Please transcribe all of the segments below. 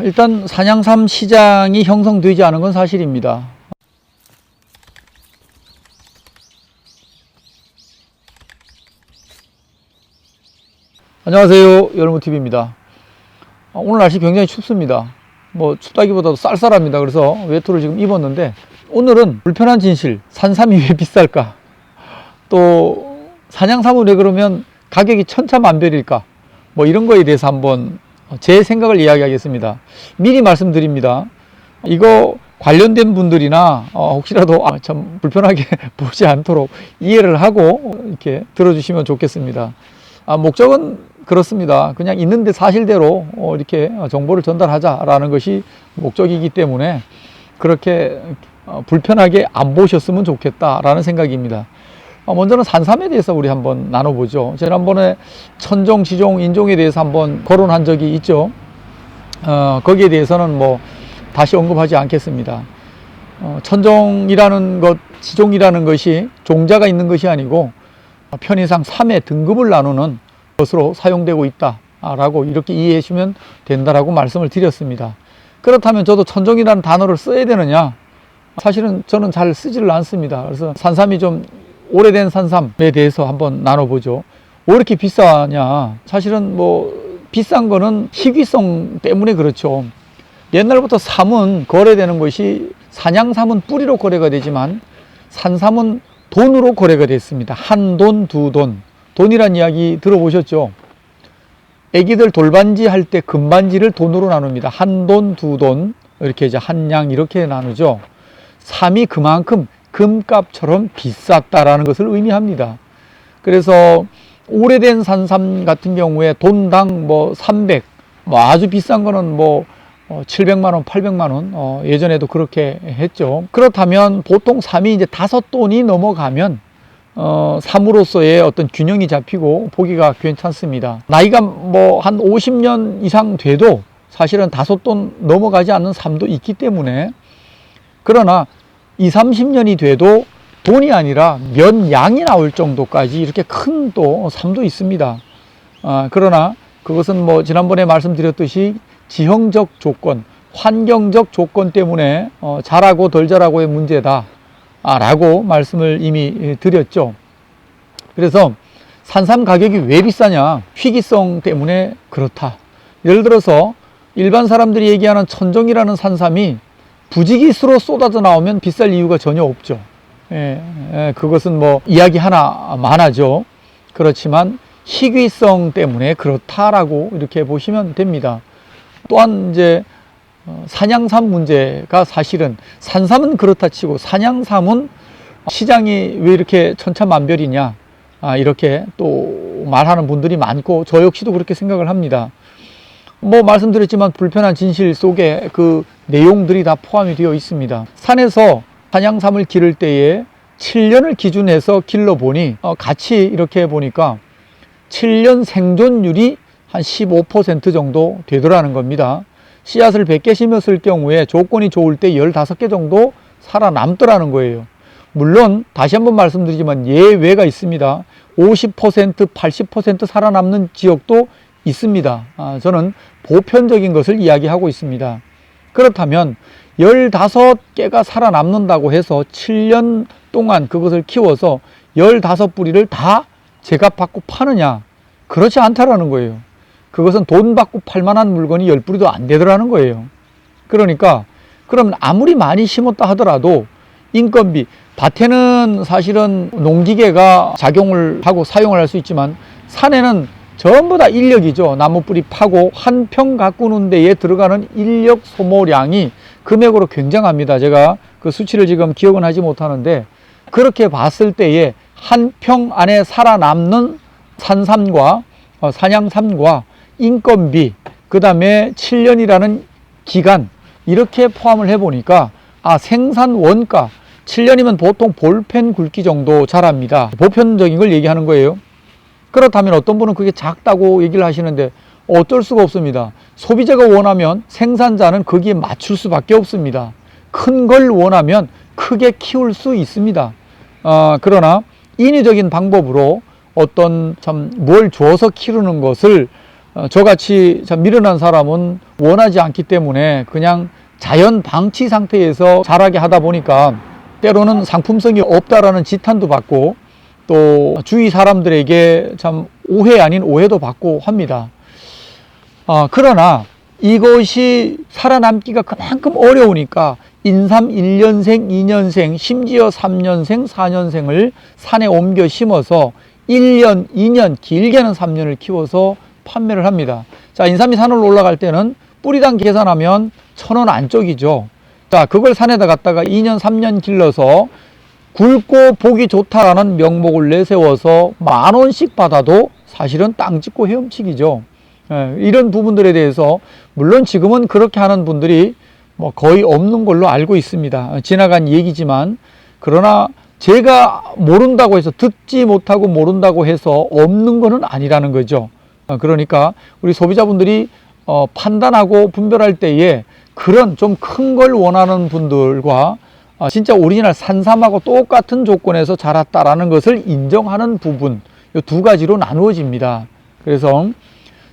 일단 산양삼 시장이 형성되지 않은 건 사실입니다. 안녕하세요, 여러분TV입니다. 오늘 날씨 굉장히 춥습니다. 춥다기보다도 쌀쌀합니다. 그래서 외투를 지금 입었는데, 오늘은 불편한 진실, 산삼이 왜 비쌀까? 또 산양삼은 왜 그러면 가격이 천차만별일까? 이런 거에 대해서 한번 제 생각을 이야기하겠습니다. 미리 말씀드립니다. 이거 관련된 분들이나 혹시라도 참 불편하게 보지 않도록 이해를 하고 이렇게 들어주시면 좋겠습니다. 목적은 그렇습니다. 그냥 있는데 사실대로 이렇게 정보를 전달하자라는 것이 목적이기 때문에 그렇게 불편하게 안 보셨으면 좋겠다라는 생각입니다. 먼저는 산삼에 대해서 우리 한번 나눠보죠. 지난번에 천종, 지종, 인종에 대해서 한번 거론한 적이 있죠. 거기에 대해서는 다시 언급하지 않겠습니다. 천종이라는 것, 지종이라는 것이 종자가 있는 것이 아니고 편의상 3의 등급을 나누는 것으로 사용되고 있다라고 이렇게 이해해 주시면 된다라고 말씀을 드렸습니다. 그렇다면 저도 천종이라는 단어를 써야 되느냐? 사실은 저는 잘 쓰지를 않습니다. 그래서 산삼이 좀 오래된 산삼에 대해서 한번 나눠보죠. 왜 이렇게 비싸냐? 사실은 비싼 거는 희귀성 때문에 그렇죠. 옛날부터 삼은 거래되는 것이, 산양삼은 뿌리로 거래가 되지만 산삼은 돈으로 거래가 됐습니다. 한 돈, 두 돈. 돈이란 이야기 들어보셨죠? 애기들 돌반지 할 때 금반지를 돈으로 나눕니다. 한 돈, 두 돈. 이렇게 이제 한 양 이렇게 나누죠. 삼이 그만큼 금값처럼 비쌌다라는 것을 의미합니다. 그래서 오래된 산삼 같은 경우에 돈당 300, 아주 비싼 거는 700만 원, 800만 원, 예전에도 그렇게 했죠. 그렇다면 보통 삼이 이제 5돈이 넘어가면 삼으로서의 어떤 균형이 잡히고 보기가 괜찮습니다. 나이가 한 50년 이상 돼도 사실은 5돈 넘어가지 않는 삼도 있기 때문에, 그러나 20, 30년이 돼도 돈이 아니라 몇 양이 나올 정도까지 이렇게 큰 또 삼도 있습니다. 그러나 그것은 지난번에 말씀드렸듯이 지형적 조건, 환경적 조건 때문에 잘하고 덜 잘하고의 문제다 라고 말씀을 이미 드렸죠. 그래서 산삼 가격이 왜 비싸냐? 희귀성 때문에 그렇다. 예를 들어서 일반 사람들이 얘기하는 천종이라는 산삼이 부지기수로 쏟아져 나오면 비쌀 이유가 전혀 없죠. 그것은 이야기 하나 많아죠. 그렇지만 희귀성 때문에 그렇다라고 이렇게 보시면 됩니다. 또한 이제 산양삼 문제가, 사실은 산삼은 그렇다 치고 산양삼은 시장이 왜 이렇게 천차만별이냐, 이렇게 또 말하는 분들이 많고 저 역시도 그렇게 생각을 합니다. 말씀드렸지만 불편한 진실 속에 그 내용들이 다 포함이 되어 있습니다. 산에서 산양삼을 기를 때에 7년을 기준해서 길러보니 같이 이렇게 보니까 7년 생존율이 한 15% 정도 되더라는 겁니다. 씨앗을 100개 심었을 경우에 조건이 좋을 때 15개 정도 살아남더라는 거예요. 물론 다시 한번 말씀드리지만 예외가 있습니다. 50%, 80% 살아남는 지역도 있습니다. 저는 보편적인 것을 이야기하고 있습니다. 그렇다면 15개가 살아남는다고 해서 7년 동안 그것을 키워서 15뿌리를 다 제값받고 파느냐? 그렇지 않다라는 거예요. 그것은 돈 받고 팔만한 물건이 10뿌리도 안 되더라는 거예요. 그러니까 그럼 아무리 많이 심었다 하더라도 인건비, 밭에는 사실은 농기계가 작용을 하고 사용을 할 수 있지만 산에는 전부 다 인력이죠. 나무 뿌리 파고 한 평 가꾸는 데에 들어가는 인력 소모량이 금액으로 굉장합니다. 제가 그 수치를 지금 기억은 하지 못하는데, 그렇게 봤을 때에 한 평 안에 살아남는 산삼과 산양삼과 인건비, 그 다음에 7년이라는 기간, 이렇게 포함을 해보니까 생산 원가 7년이면 보통 볼펜 굵기 정도 자랍니다. 보편적인 걸 얘기하는 거예요. 그렇다면 어떤 분은 그게 작다고 얘기를 하시는데 어쩔 수가 없습니다. 소비자가 원하면 생산자는 거기에 맞출 수밖에 없습니다. 큰 걸 원하면 크게 키울 수 있습니다. 그러나 인위적인 방법으로 어떤 뭘 줘서 키우는 것을 저같이 참 미련한 사람은 원하지 않기 때문에 그냥 자연 방치 상태에서 자라게 하다 보니까 때로는 상품성이 없다라는 지탄도 받고 또 주위 사람들에게 참 오해 아닌 오해도 받고 합니다. 그러나 이것이 살아남기가 그만큼 어려우니까 인삼 1년생, 2년생, 심지어 3년생, 4년생을 산에 옮겨 심어서 1년, 2년, 길게는 3년을 키워서 판매를 합니다. 자, 인삼이 산으로 올라갈 때는 뿌리당 계산하면 1,000원 안쪽이죠. 자, 그걸 산에다 갖다가 2년, 3년 길러서 굵고 보기 좋다라는 명목을 내세워서 10,000원씩 받아도 사실은 땅 짚고 헤엄치기죠. 이런 부분들에 대해서 물론 지금은 그렇게 하는 분들이 뭐 거의 없는 걸로 알고 있습니다. 지나간 얘기지만 그러나 제가 모른다고 해서 듣지 못하고 모른다고 해서 없는 거는 아니라는 거죠. 그러니까 우리 소비자분들이 판단하고 분별할 때에 그런 좀 큰 걸 원하는 분들과 진짜 오리지널 산삼하고 똑같은 조건에서 자랐다라는 것을 인정하는 부분, 이 두 가지로 나누어집니다. 그래서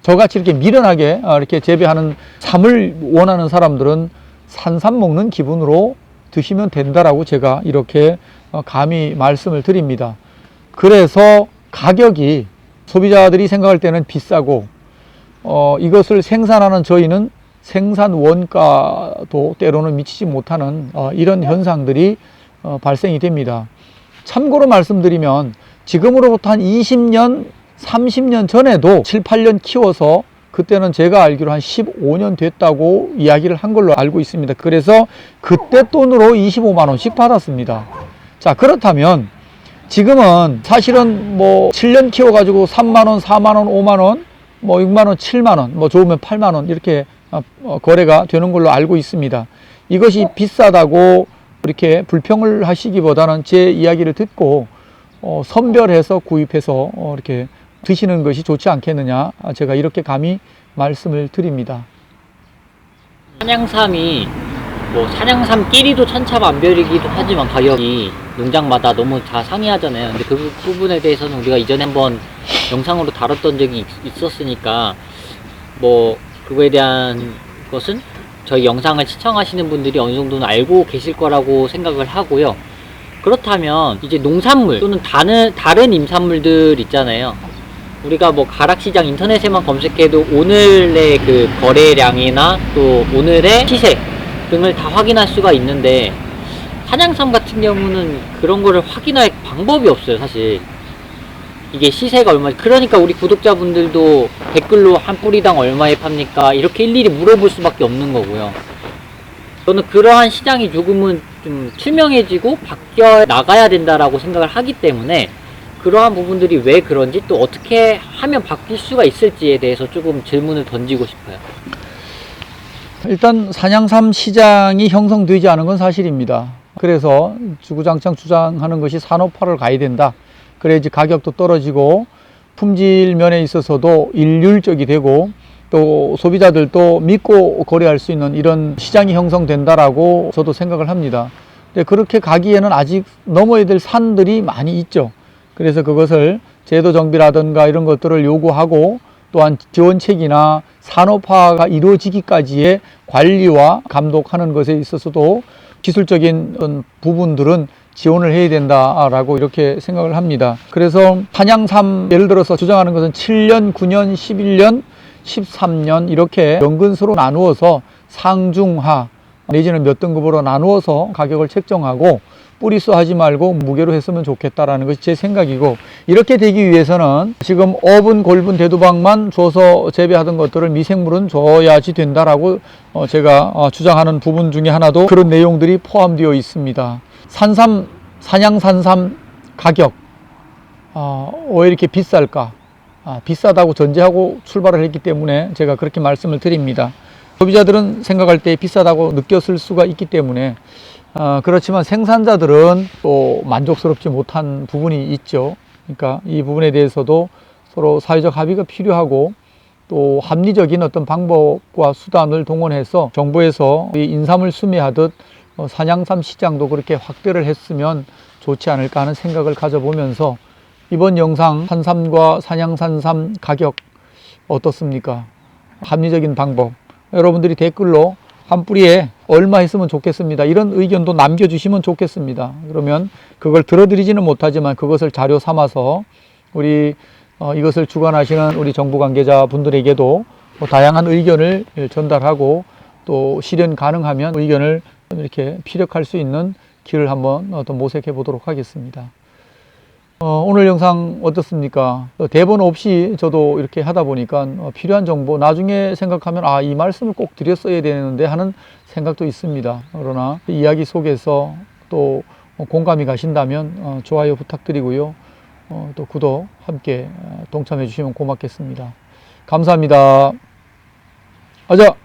저같이 이렇게 미련하게 이렇게 재배하는 삼을 원하는 사람들은 산삼 먹는 기분으로 드시면 된다라고 제가 이렇게 감히 말씀을 드립니다. 그래서 가격이 소비자들이 생각할 때는 비싸고 이것을 생산하는 저희는 생산 원가도 때로는 미치지 못하는 이런 현상들이 발생이 됩니다. 참고로 말씀드리면 지금으로부터 한 20년, 30년 전에도 7, 8년 키워서 그때는 제가 알기로 한 15년 됐다고 이야기를 한 걸로 알고 있습니다. 그래서 그때 돈으로 25만 원씩 받았습니다. 자, 그렇다면 지금은 사실은 뭐 7년 키워가지고 3만 원, 4만 원, 5만 원, 뭐 6만 원, 7만 원, 뭐 좋으면 8만 원 이렇게 거래가 되는 걸로 알고 있습니다. 이것이 비싸다고 이렇게 불평을 하시기보다는 제 이야기를 듣고 선별해서 구입해서 이렇게 드시는 것이 좋지 않겠느냐, 제가 이렇게 감히 말씀을 드립니다. 산양삼이 뭐 산양삼끼리도 천차만별이기도 하지만 가격이 농장마다 너무 다 상이하잖아요. 근데 그 부분에 대해서는 우리가 이전에 한번 영상으로 다뤘던 적이 있었으니까 뭐 그거에 대한 것은 저희 영상을 시청하시는 분들이 어느 정도는 알고 계실 거라고 생각을 하고요. 그렇다면 이제 농산물 또는 다른 임산물들 있잖아요. 우리가 뭐 가락시장 인터넷에만 검색해도 오늘의 그 거래량이나 또 오늘의 시세 등을 다 확인할 수가 있는데 산양삼 같은 경우는 그런 거를 확인할 방법이 없어요, 사실. 이게 시세가 얼마, 그러니까 우리 구독자분들도 댓글로 한 뿌리당 얼마에 팝니까? 이렇게 일일이 물어볼 수밖에 없는 거고요. 저는 그러한 시장이 조금은 좀 투명해지고 바뀌어 나가야 된다라고 생각을 하기 때문에 그러한 부분들이 왜 그런지 또 어떻게 하면 바뀔 수가 있을지에 대해서 조금 질문을 던지고 싶어요. 일단 산양삼 시장이 형성되지 않은 건 사실입니다. 그래서 주구장창 주장하는 것이 산업화를 가야 된다. 그래야지 가격도 떨어지고 품질 면에 있어서도 일률적이 되고 또 소비자들도 믿고 거래할 수 있는 이런 시장이 형성된다라고 저도 생각을 합니다. 근데 그렇게 가기에는 아직 넘어야 될 산들이 많이 있죠. 그래서 그것을 제도 정비라든가 이런 것들을 요구하고 또한 지원책이나 산업화가 이루어지기까지의 관리와 감독하는 것에 있어서도 기술적인 부분들은 지원을 해야 된다라고 이렇게 생각을 합니다. 그래서 산양삼 예를 들어서 주장하는 것은 7년, 9년, 11년, 13년 이렇게 연근수로 나누어서 상중하 내지는 몇 등급으로 나누어서 가격을 책정하고 뿌리수 하지 말고 무게로 했으면 좋겠다라는 것이 제 생각이고, 이렇게 되기 위해서는 지금 어분, 골분, 대두박만 줘서 재배하던 것들을 미생물은 줘야지 된다라고 제가 주장하는 부분 중에 하나도 그런 내용들이 포함되어 있습니다. 산양산삼 가격 왜 이렇게 비쌀까? 비싸다고 전제하고 출발을 했기 때문에 제가 그렇게 말씀을 드립니다. 소비자들은 생각할 때 비싸다고 느꼈을 수가 있기 때문에 그렇지만 생산자들은 또 만족스럽지 못한 부분이 있죠. 그러니까 이 부분에 대해서도 서로 사회적 합의가 필요하고 또 합리적인 어떤 방법과 수단을 동원해서 정부에서 인삼을 수매하듯 산양삼 시장도 그렇게 확대를 했으면 좋지 않을까 하는 생각을 가져보면서 이번 영상 산삼과 산양산삼 가격 어떻습니까? 합리적인 방법. 여러분들이 댓글로 한 뿌리에 얼마 했으면 좋겠습니다. 이런 의견도 남겨주시면 좋겠습니다. 그러면 그걸 들어드리지는 못하지만 그것을 자료 삼아서 우리 이것을 주관하시는 우리 정부 관계자 분들에게도 다양한 의견을 전달하고 또 실현 가능하면 의견을 이렇게 피력할 수 있는 길을 한번 더 모색해 보도록 하겠습니다. 오늘 영상 어떻습니까? 대본 없이 저도 이렇게 하다 보니까 필요한 정보 나중에 생각하면 이 말씀을 꼭 드렸어야 되는데 하는 생각도 있습니다. 그러나 이야기 속에서 또 공감이 가신다면 좋아요 부탁드리고요. 또 구독 함께 동참해 주시면 고맙겠습니다. 감사합니다. 아자.